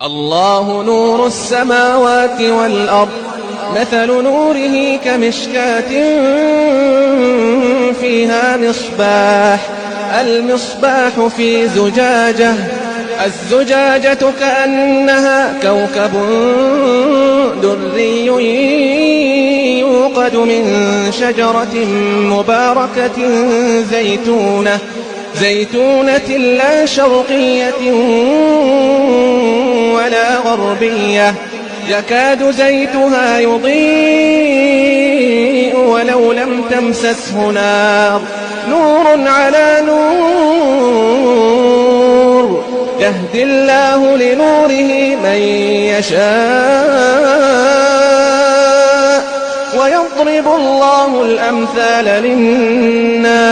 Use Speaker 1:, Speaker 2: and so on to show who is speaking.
Speaker 1: الله نور السماوات والأرض مثل نوره كمشكاة فيها مصباح المصباح في زجاجة الزجاجة كأنها كوكب دري يوقد من شجرة مباركة زيتونة لا شرقية ولا غربية يكاد زيتها يضيء ولو لم تمسسه نار نور على نور يهدي الله لنوره من يشاء ويضرب الله الأمثال للناس